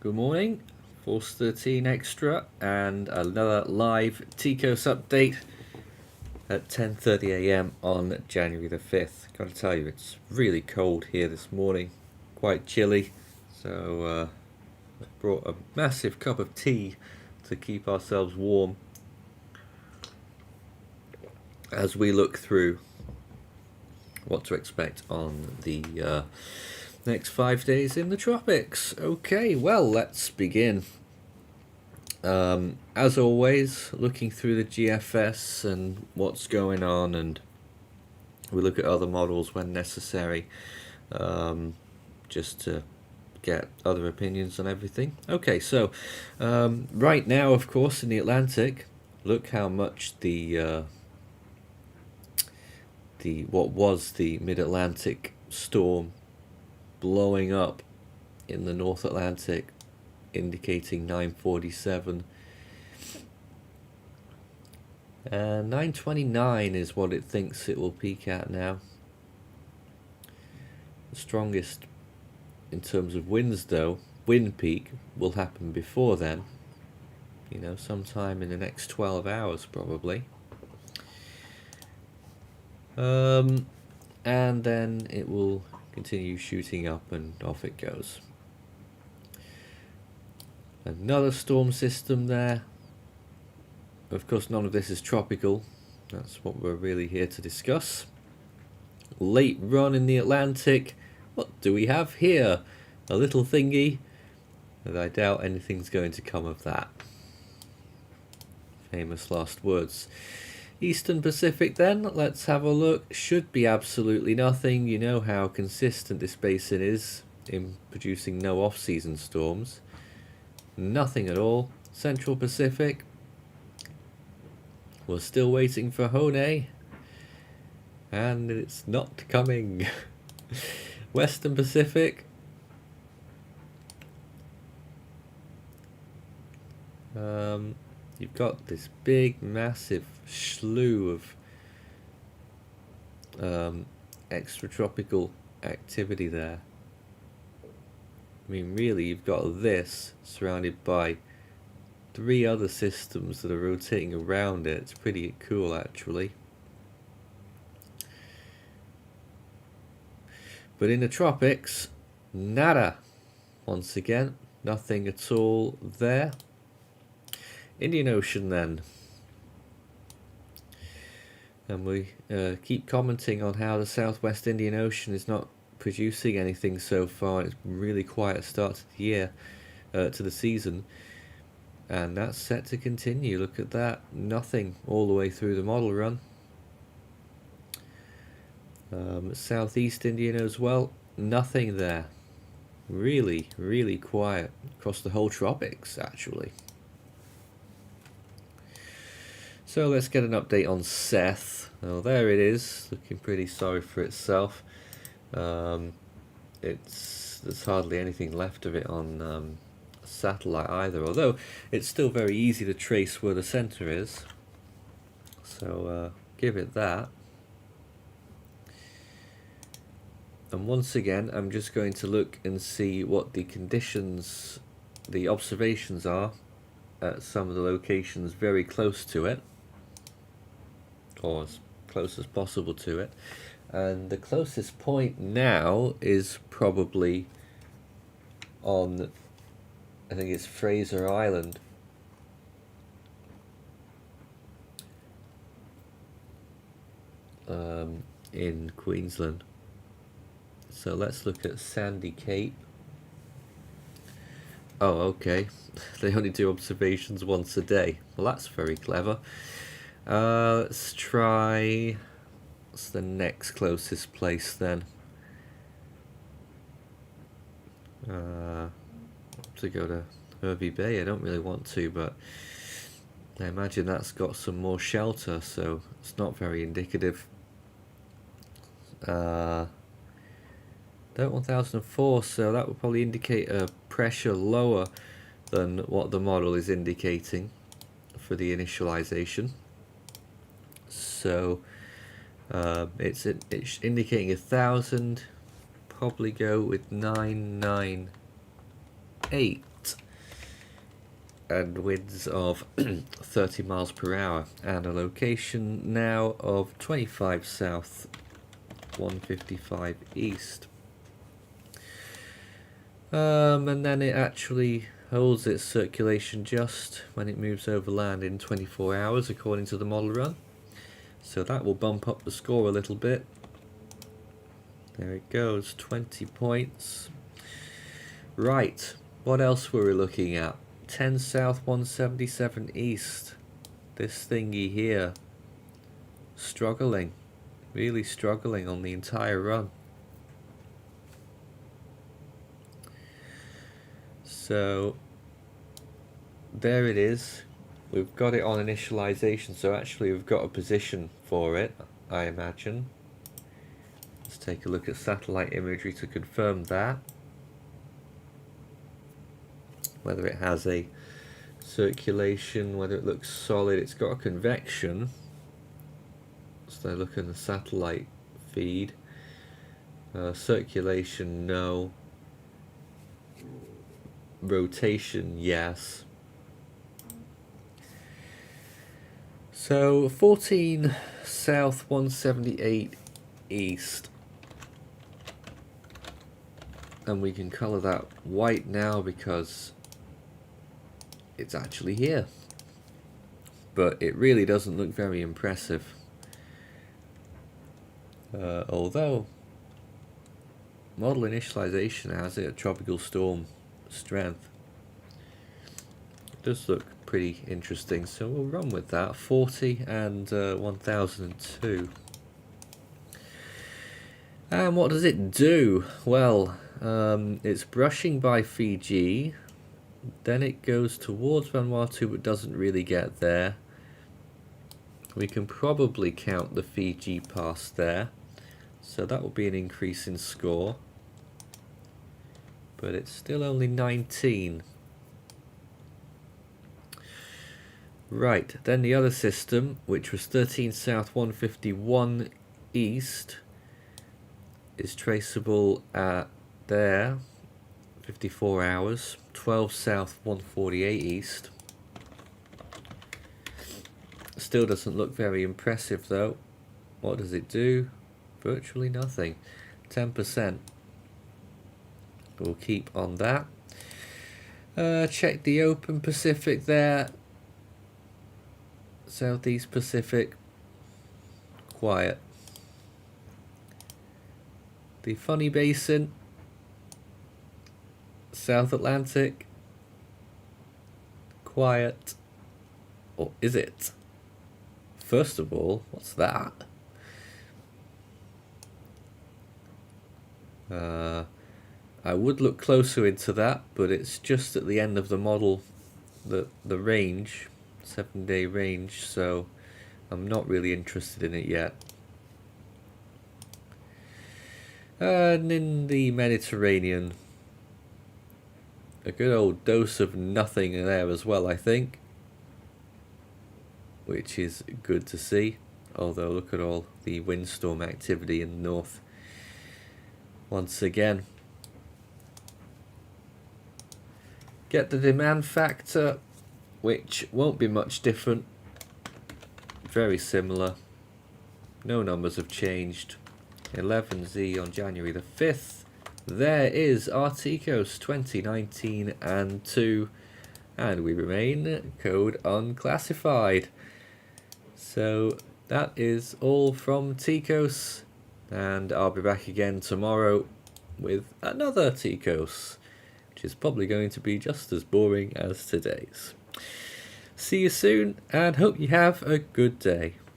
Good morning, Force 13 Xtra and another live TCOS update at 10:30 AM on January the 5th. Gotta tell you, it's really cold here this morning, quite chilly, so I brought a massive cup of tea to keep ourselves warm as we look through what to expect on the next 5 days in the tropics. Okay, well, let's begin. As always, looking through the GFS and what's going on, and we look at other models when necessary, just to get other opinions on everything. Okay, so right now, of course, in the Atlantic, look how much the what was the mid-Atlantic storm blowing up in the North Atlantic, indicating 947. 929 is what it thinks it will peak at now. The strongest in terms of winds, though, wind peak will happen before then. You know, sometime in the next 12 hours probably. And then it will continue shooting up and off it goes. Another storm system there. Of course, none of this is tropical. That's what we're really here to discuss. Late run in the Atlantic. What do we have here? A little thingy. And I doubt anything's going to come of that. Famous last words. Eastern Pacific then, let's have a look. Should be absolutely nothing. You know how consistent this basin is in producing no off-season storms. Nothing at all. Central Pacific, we're still waiting for Hone, and it's not coming. Western Pacific, you've got this big massive slew of extratropical activity there. I mean, really, you've got this surrounded by 3 other systems that are rotating around it. It's pretty cool, actually. But in the tropics, nada. Once again, nothing at all there. Indian Ocean then. And we keep commenting on how the Southwest Indian Ocean is not producing anything so far. It's been really quiet start to the year, to the season, and that's set to continue. Look at that, nothing all the way through the model run. Southeast Indian as well, nothing there. Really, really quiet across the whole tropics, actually. So let's get an update on Seth. Oh, there it is, looking pretty sorry for itself. There's hardly anything left of it on satellite either, although it's still very easy to trace where the center is. So give it that. And once again, I'm just going to look and see what the conditions, the observations are at some of the locations very close to it, or as close as possible to it. And the closest point now is probably on, I think it's Fraser Island. In Queensland. So let's look at Sandy Cape. Oh, okay. They only do observations once a day. Well, that's very clever. Let's try... What's the next closest place then? To go to Hervey Bay. I don't really want to, but I imagine that's got some more shelter, so it's not very indicative. 1004, so that would probably indicate a pressure lower than what the model is indicating for the initialization. So it's indicating 1,000. Probably go with 998. and winds of 30 miles per hour, and a location now of 25 south, 155 east. And then it actually holds its circulation just when it moves over land in 24 hours according to the model run. So that will bump up the score a little bit. There it goes, 20 points. Right, what else were we looking at? 10 south, 177 east. This thingy here, struggling, really struggling on the entire run. So there it is. We've got it on initialization, so actually we've got a position for it, I imagine. Let's take a look at satellite imagery to confirm that. Whether it has a circulation, whether it looks solid. It's got a convection. So look at the satellite feed. Circulation, no. Rotation, yes. So 14 south, 178 east. And we can colour that white now because it's actually here. But it really doesn't look very impressive. Although model initialization has it at tropical storm strength. It does look pretty interesting, so we'll run with that. 40 and 1002. And what does it do? Well, it's brushing by Fiji, then it goes towards Vanuatu but doesn't really get there. We can probably count the Fiji pass there, so that will be an increase in score, but it's still only 19. Right, then the other system, which was 13 south, 151 east, is traceable at there, 54 hours, 12 south, 148 east. Still doesn't look very impressive though. What does it do? Virtually nothing. 10%. We'll keep on that. Check the open Pacific there. Southeast Pacific, quiet. The Funny Basin, South Atlantic, quiet. Or is it? First of all, what's that? I would look closer into that, but it's just at the end of the model, the range, 7-day range, so I'm not really interested in it yet. And in the Mediterranean, a good old dose of nothing there as well, I think, which is good to see. Although look at all the windstorm activity in the north once again. Get the demand factor, which won't be much different, very similar, no numbers have changed. 11Z on January the 5th. There is our TCOS 2019 and 2, and we remain code unclassified. So that is all from TCOS, and I'll be back again tomorrow with another TCOS, which is probably going to be just as boring as today's. See you soon, and hope you have a good day.